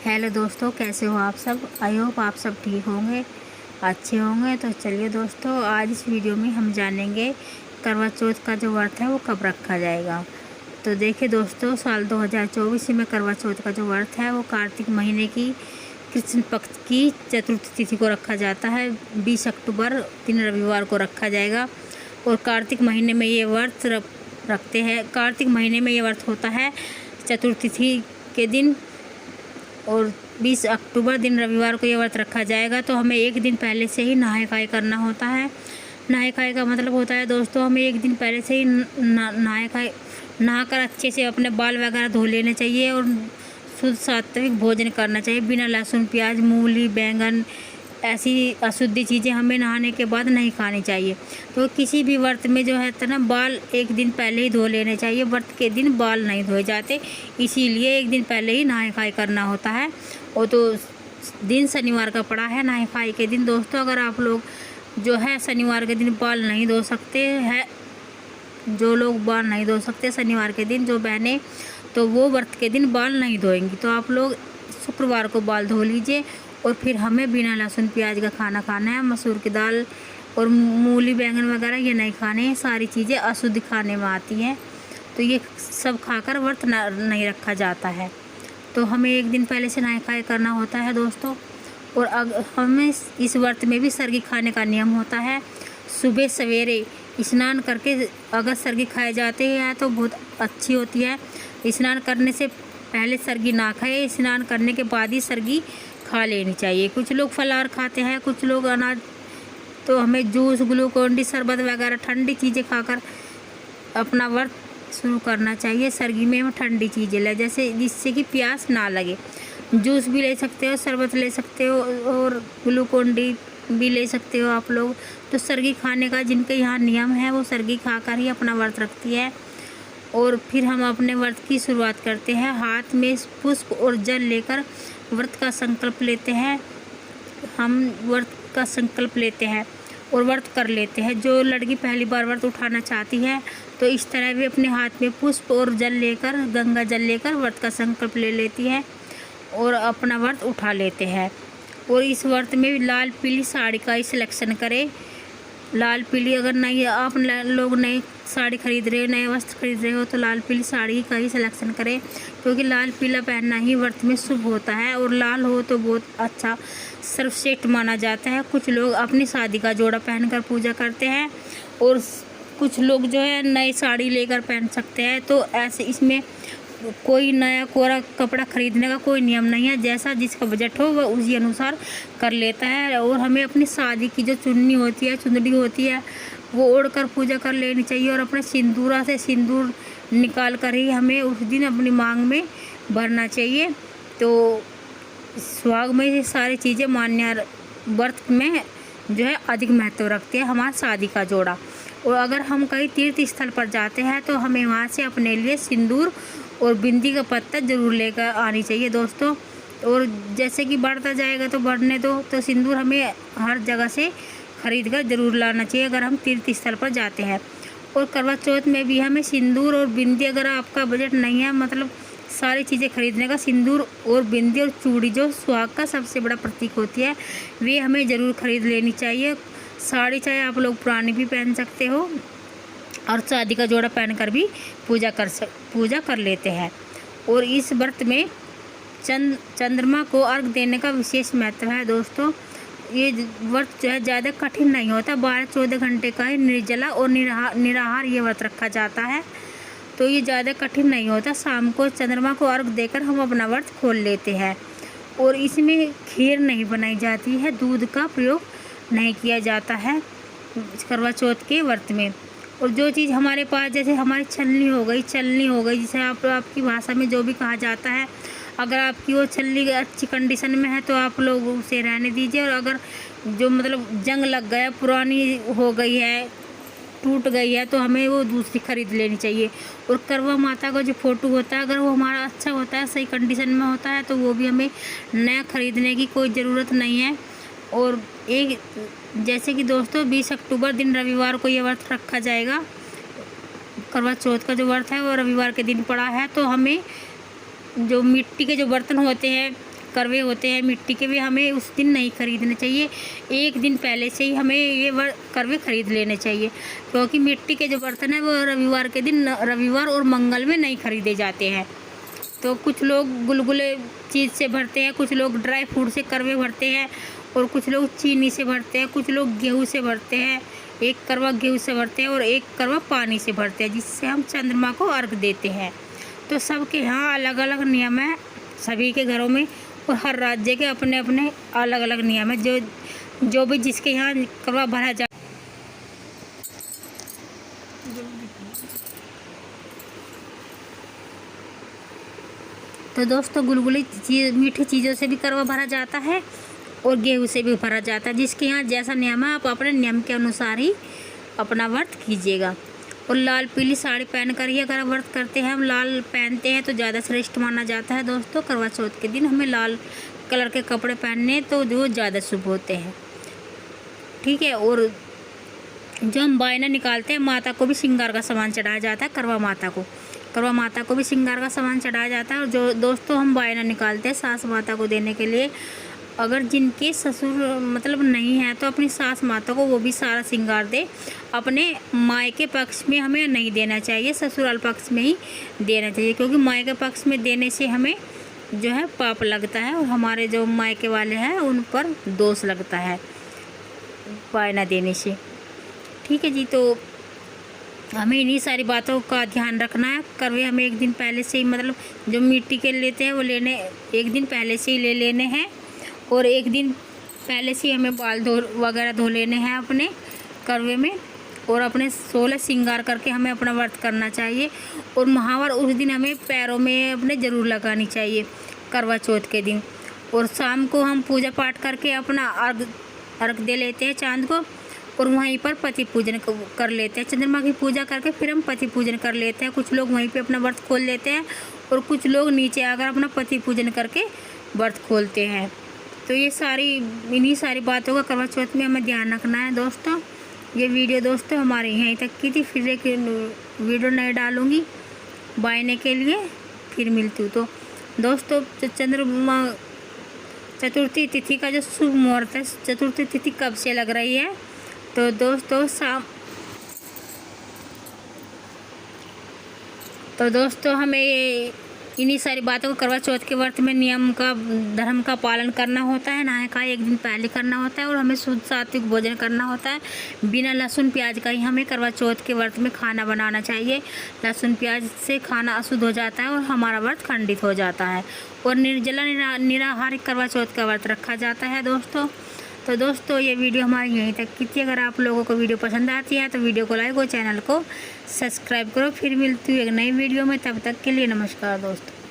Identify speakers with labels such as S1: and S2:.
S1: Hello दोस्तों, कैसे हो आप सब। आई होप आप सब ठीक होंगे, अच्छे होंगे। तो चलिए दोस्तों, आज इस वीडियो में हम जानेंगे करवा चौथ का जो व्रत है वो कब रखा जाएगा। तो देखिए दोस्तों, साल 2024 में करवा चौथ का जो व्रत है वो कार्तिक महीने की कृष्ण पक्ष की चतुर्थी तिथि को रखा जाता है। 20 अक्टूबर दिन रविवार को रखा जाएगा। और कार्तिक महीने में ये व्रत रखते हैं। कार्तिक महीने में ये व्रत होता है चतुर्थी तिथि के दिन। और 20 अक्टूबर दिन रविवार को ये व्रत रखा जाएगा। तो हमें एक दिन पहले से ही नहाए खाए करना होता है। नहाए खाए का मतलब होता है दोस्तों, हमें एक दिन पहले से ही नहाकर अच्छे से अपने बाल वगैरह धो लेने चाहिए और शुद्ध सात्विक भोजन करना चाहिए। बिना लहसुन, प्याज, मूली, बैंगन ऐसी अशुद्ध चीज़ें हमें नहाने के बाद नहीं खानी चाहिए। तो किसी भी व्रत में जो है तो ना बाल एक दिन पहले ही धो लेने चाहिए। व्रत के दिन बाल नहीं धोए जाते, इसीलिए एक दिन पहले ही नहाए खाए करना होता है। और तो दिन शनिवार का पड़ा है नहाए खाए के दिन। दोस्तों, अगर आप लोग जो है शनिवार के दिन बाल नहीं धो सकते हैं, जो लोग बाल नहीं धो सकते शनिवार के दिन, जो बहनें, तो वो व्रत के दिन बाल नहीं धोएंगी। तो आप लोग शुक्रवार को बाल धो लीजिए। और फिर हमें बिना लहसुन प्याज का खाना खाना है। मसूर की दाल और मूली बैंगन वगैरह ये नहीं खाने हैं। सारी चीज़ें अशुद्ध खाने में आती हैं, तो ये सब खाकर व्रत नहीं रखा जाता है। तो हमें एक दिन पहले से नहाए खाए करना होता है दोस्तों। और हमें इस व्रत में भी सरगी खाने का नियम होता है। सुबह सवेरे स्नान करके अगर सरगी खाए जाते हैं तो बहुत अच्छी होती है। स्नान करने से पहले सरगी ना खाए, स्नान करने के बाद ही सरगी खा लेनी चाहिए। कुछ लोग फलाहार खाते हैं, कुछ लोग अनाज। तो हमें जूस, ग्लूकोन डी, शरबत वगैरह ठंडी चीज़ें खाकर अपना व्रत शुरू करना चाहिए। सर्दी में हम ठंडी चीज़ें लें, जैसे जिससे कि प्यास ना लगे। जूस भी ले सकते हो, शरबत ले सकते हो और ग्लूकोन डी भी ले सकते हो आप लोग। तो सर्गी खाने का जिनके यहाँ नियम है वो सर्गी खाकर ही अपना व्रत रखती है। और फिर हम अपने व्रत की शुरुआत करते हैं। हाथ में पुष्प और जल लेकर व्रत का संकल्प लेते हैं। हम व्रत का संकल्प लेते हैं और व्रत कर लेते हैं। जो लड़की पहली बार व्रत उठाना चाहती है तो इस तरह भी अपने हाथ में पुष्प और जल लेकर, गंगा जल लेकर व्रत का संकल्प ले लेती है और अपना व्रत उठा लेते हैं। और इस व्रत में लाल पीली साड़ी का ही सिलेक्शन करें। लाल पीली अगर नहीं आप लोग नई साड़ी खरीद रहे हो, नए वस्त्र खरीद रहे हो, तो लाल पीली साड़ी का ही सिलेक्शन करें, क्योंकि लाल पीला पहनना ही व्रत में शुभ होता है। और लाल हो तो बहुत अच्छा सर्वश्रेष्ठ माना जाता है। कुछ लोग अपनी शादी का जोड़ा पहनकर पूजा करते हैं और कुछ लोग जो है नई साड़ी लेकर पहन सकते हैं। तो ऐसे इसमें कोई नया कोरा कपड़ा खरीदने का कोई नियम नहीं है। जैसा जिसका बजट हो वह उसी अनुसार कर लेता है। और हमें अपनी शादी की जो चुन्नी होती है, चुंदड़ी होती है, वो ओढ़कर पूजा कर लेनी चाहिए। और अपने सिंदूरा से सिंदूर निकाल कर ही हमें उस दिन अपनी मांग में भरना चाहिए। तो सुहाग में ये सारी चीज़ें मान्य व्रत में जो है अधिक महत्व रखती है हमारा शादी का जोड़ा। और अगर हम कहीं तीर्थ स्थल पर जाते हैं तो हमें वहाँ से अपने लिए सिंदूर और बिंदी का पत्ता ज़रूर लेकर आनी चाहिए दोस्तों। और जैसे कि बढ़ता जाएगा तो बढ़ने दो, तो सिंदूर हमें हर जगह से खरीद कर ज़रूर लाना चाहिए अगर हम तीर्थ स्थल पर जाते हैं। और करवा चौथ में भी हमें सिंदूर और बिंदी, अगर आपका बजट नहीं है मतलब सारी चीज़ें खरीदने का, सिंदूर और बिंदी और चूड़ी जो सुहाग का सबसे बड़ा प्रतीक होती है, वे हमें ज़रूर खरीद लेनी चाहिए। साड़ी चाहे आप लोग पुरानी भी पहन सकते हो और शादी का जोड़ा पहनकर भी पूजा कर लेते हैं। और इस व्रत में चंद्रमा को अर्घ देने का विशेष महत्व है दोस्तों। ये व्रत जो है ज़्यादा कठिन नहीं होता। 12-14 घंटे का ही निर्जला और निराहार ये व्रत रखा जाता है। तो ये ज़्यादा कठिन नहीं होता। शाम को चंद्रमा को अर्घ देकर हम अपना व्रत खोल लेते हैं। और इसमें खीर नहीं बनाई जाती है, दूध का प्रयोग नहीं किया जाता है करवा चौथ के व्रत में। और जो चीज़ हमारे पास, जैसे हमारी चलनी हो गई, जिसे आपकी भाषा में जो भी कहा जाता है, अगर आपकी वो छलनी अच्छी कंडीशन में है तो आप लोग उसे रहने दीजिए। और अगर जो मतलब जंग लग गया, पुरानी हो गई है, टूट गई है, तो हमें वो दूसरी खरीद लेनी चाहिए। और करवा माता का जो फ़ोटो होता है, अगर वो हमारा अच्छा होता है, सही कंडीशन में होता है, तो वो भी हमें नया खरीदने की कोई ज़रूरत नहीं है। और एक जैसे कि दोस्तों 20 अक्टूबर दिन रविवार को ये व्रत रखा जाएगा। करवा चौथ का जो व्रत है वो रविवार के दिन पड़ा है। तो हमें जो मिट्टी के जो बर्तन होते हैं, करवे होते हैं मिट्टी के, भी हमें उस दिन नहीं खरीदने चाहिए। एक दिन पहले से ही हमें ये करवे खरीद लेने चाहिए, क्योंकि मिट्टी के जो बर्तन हैं वो रविवार के दिन, रविवार और मंगल में नहीं खरीदे जाते हैं। तो कुछ लोग गुलगुले चीज़ से भरते हैं, कुछ लोग ड्राई फ्रूट से करवे भरते हैं, और कुछ लोग चीनी से भरते हैं, कुछ लोग गेहूँ से भरते हैं। एक करवा गेहूँ से भरते हैं और एक करवा पानी से भरते हैं, जिससे हम चंद्रमा को अर्घ देते हैं। तो सबके यहाँ अलग अलग नियम है, सभी के घरों में, और हर राज्य के अपने अपने अलग अलग नियम है। जो भी जिसके यहाँ करवा भरा जा। तो दोस्तों गुलगुली मीठी चीज़ों से भी करवा भरा जाता है और गेहूँ से भी भरा जाता है। जिसके यहाँ जैसा नियम है आप अपने नियम के अनुसार ही अपना व्रत कीजिएगा। और लाल पीली साड़ी पहनकर ही अगर व्रत करते हैं, हम लाल पहनते हैं तो ज़्यादा श्रेष्ठ माना जाता है। दोस्तों करवा चौथ के दिन हमें लाल कलर के कपड़े पहनने तो जो ज़्यादा शुभ होते हैं, ठीक है। और जो हम बायना निकालते हैं, माता को भी श्रृंगार का सामान चढ़ाया जाता है। करवा माता को भी श्रृंगार का सामान चढ़ाया जाता है। और जो दोस्तों हम बायना निकालते हैं सास माता को देने के लिए, अगर जिनके ससुर मतलब नहीं है तो अपनी सास माता को वो भी सारा श्रृंगार दे। अपने मायके पक्ष में हमें नहीं देना चाहिए, ससुराल पक्ष में ही देना चाहिए, क्योंकि मायके पक्ष में देने से हमें जो है पाप लगता है और हमारे जो मायके वाले हैं उन पर दोष लगता है बायना देने से, ठीक है जी। तो हमें इन्हीं सारी बातों का ध्यान रखना है। करवे हमें एक दिन पहले से ही, मतलब जो मिट्टी के लेते हैं वो लेने एक दिन पहले से ही ले लेने हैं, और एक दिन पहले से हमें बाल वगैरह धो लेने हैं अपने करवे में, और अपने 16 श्रृंगार करके हमें अपना व्रत करना चाहिए। और महावर उस दिन हमें पैरों में अपने ज़रूर लगानी चाहिए करवा चौथ के दिन। और शाम को हम पूजा पाठ करके अपना अर्घ दे लेते हैं चांद को, और वहीं पर पति पूजन कर लेते हैं। चंद्रमा की पूजा करके फिर हम पति पूजन कर लेते हैं। कुछ लोग वहीं पे अपना व्रत खोल लेते हैं और कुछ लोग नीचे आकर अपना पति पूजन करके व्रत खोलते हैं। तो ये इन्हीं सारी बातों का करवा चौथ में हमें ध्यान रखना है। दोस्तों ये वीडियो दोस्तों हमारे यहीं तक की थी। फिर एक वीडियो नए डालूँगी बायने के लिए, फिर मिलती हूँ। तो दोस्तों चंद्रमा चतुर्थी तिथि का जो शुभ मुहूर्त है, चतुर्थी तिथि कब से लग रही है, तो दोस्तों हमें इन्हीं सारी बातों को करवा चौथ के व्रत में नियम का, धर्म का पालन करना होता है। नहाय खाए एक दिन पहले करना होता है, और हमें शुद्ध सात्विक भोजन करना होता है। बिना लहसुन प्याज का ही हमें करवा चौथ के व्रत में खाना बनाना चाहिए। लहसुन प्याज से खाना अशुद्ध हो जाता है और हमारा व्रत खंडित हो जाता है। और निर्जला निराहार करवा चौथ का व्रत रखा जाता है दोस्तों। तो दोस्तों ये वीडियो हमारी यहीं तक की थी। अगर आप लोगों को वीडियो पसंद आती है तो वीडियो को लाइक और चैनल को सब्सक्राइब करो। फिर मिलती हूँ एक नई वीडियो में, तब तक के लिए नमस्कार दोस्तों।